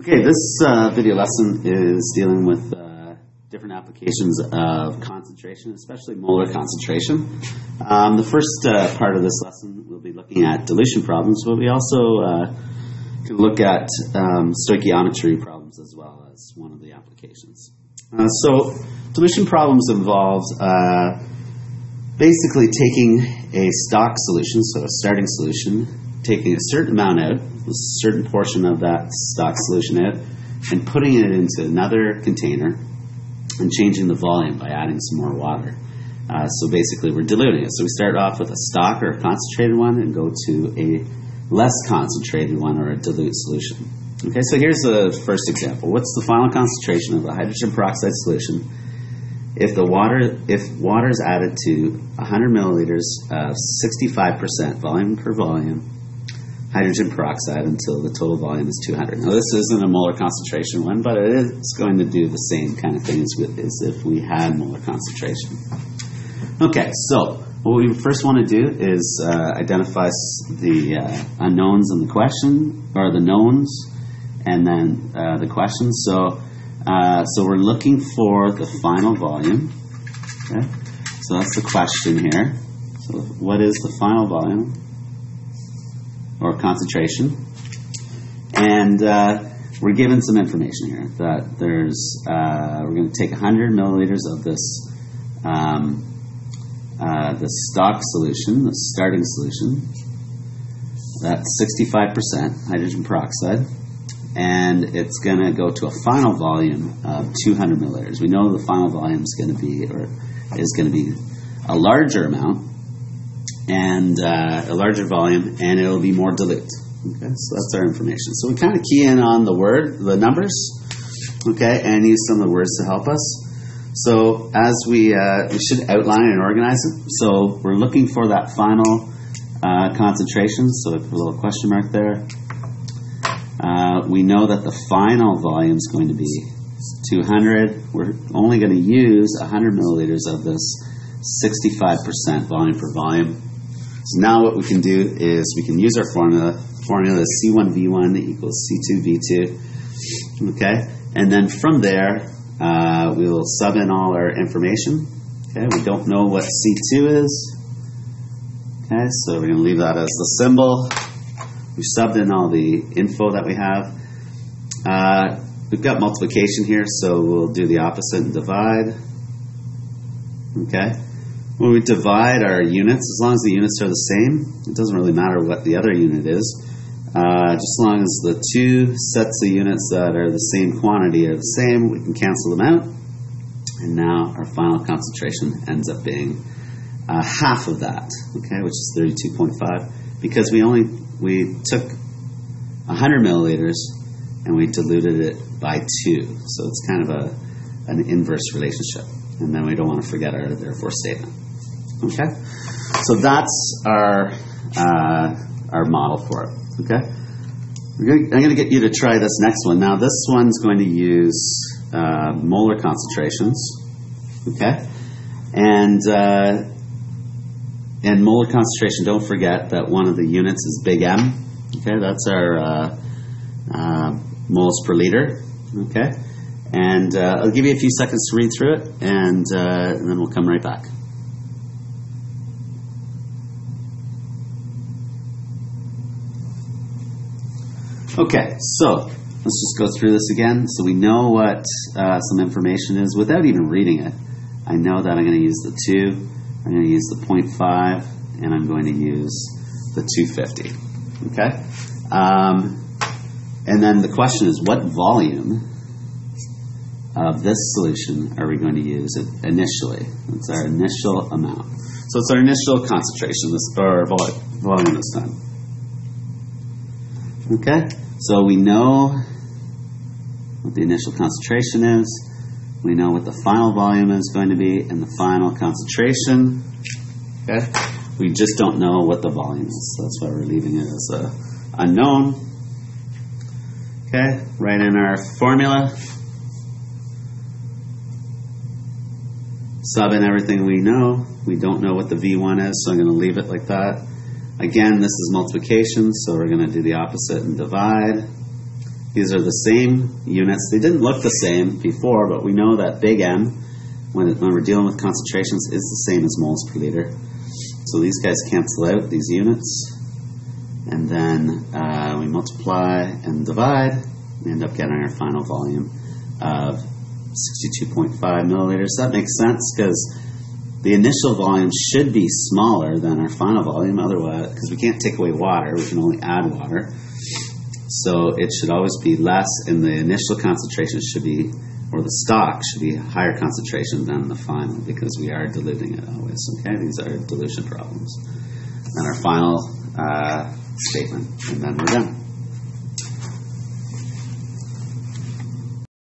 Okay, this video lesson is dealing with different applications of concentration, especially molar concentration. The first part of this lesson we'll be looking at dilution problems, but we also can look at stoichiometry problems as well as one of the applications. So dilution problems involves basically taking a stock solution, so a starting solution, taking a certain amount out, a certain portion of that stock solution out, and putting it into another container and changing the volume by adding some more water. So basically we're diluting it. So we start off with a stock or a concentrated one and go to a less concentrated one or a dilute solution. Okay, so here's the first example. What's the final concentration of a hydrogen peroxide solution if water is added to 100 milliliters of 65% volume per volume hydrogen peroxide until the total volume is 200. Now this isn't a molar concentration one, but it is going to do the same kind of thing as if we had molar concentration. Okay, so what we first want to do is identify the unknowns in the question, or the knowns, and then the question. So we're looking for the final volume. Okay, so that's the question here. So what is the final volume or concentration? And we're given some information here that there's we're going to take 100 milliliters of this the stock solution, the starting solution. That's 65% hydrogen peroxide, and it's going to go to a final volume of 200 milliliters. We know the final volume is going to be, or is going to be, a larger amount and a larger volume, and it'll be more dilute. Okay, so that's our information. So we kind of key in on the numbers, okay, and use some of the words to help us. So as we should outline and organize it. So we're looking for that final concentration. So I put a little question mark there. We know that the final volume is going to be 200. We're only going to use 100 milliliters of this 65% volume per volume. So now what we can do is we can use our formula. Formula is C1V1 equals C2V2. Okay, and then from there we will sub in all our information. Okay, we don't know what C2 is. Okay, so we're going to leave that as the symbol. We subbed in all the info that we have. We've got multiplication here, so we'll do the opposite and divide. Okay. When we divide our units, as long as the units are the same, it doesn't really matter what the other unit is. Just as long as the two sets of units that are the same quantity are the same, we can cancel them out. And now our final concentration ends up being half of that, okay, which is 32.5, because we took 100 milliliters and we diluted it by 2. So it's kind of an inverse relationship. And then we don't want to forget our therefore statement. Okay? So that's our model for it. Okay? I'm going to get you to try this next one. Now this one's going to use molar concentrations. Okay? And molar concentration, don't forget that one of the units is big M. Okay? That's our moles per liter. Okay? And I'll give you a few seconds to read through it, and then we'll come right back. Okay, so let's just go through this again. So we know what some information is without even reading it. I know that I'm going to use the 2, I'm going to use the 0.5, and I'm going to use the 250. Okay? And then the question is, what volume of this solution are we going to use initially? It's our initial amount. So it's our initial concentration, or volume this time. Okay? So we know what the initial concentration is. We know what the final volume is going to be and the final concentration. Okay? We just don't know what the volume is. So that's why we're leaving it as a unknown. Okay? Write in our formula. Sub in everything we know. We don't know what the V1 is, so I'm going to leave it like that. Again, this is multiplication, so we're going to do the opposite and divide. These are the same units. They didn't look the same before, but we know that big M, when we're dealing with concentrations, is the same as moles per liter. So these guys cancel out, these units, and then we multiply and divide. We end up getting our final volume of 62.5 milliliters. That makes sense because the initial volume should be smaller than our final volume, otherwise, because we can't take away water, we can only add water. So it should always be less, and the initial concentration should be, or the stock should be higher concentration than the final, because we are diluting it always. Okay, these are dilution problems. And our final statement, and then we're done.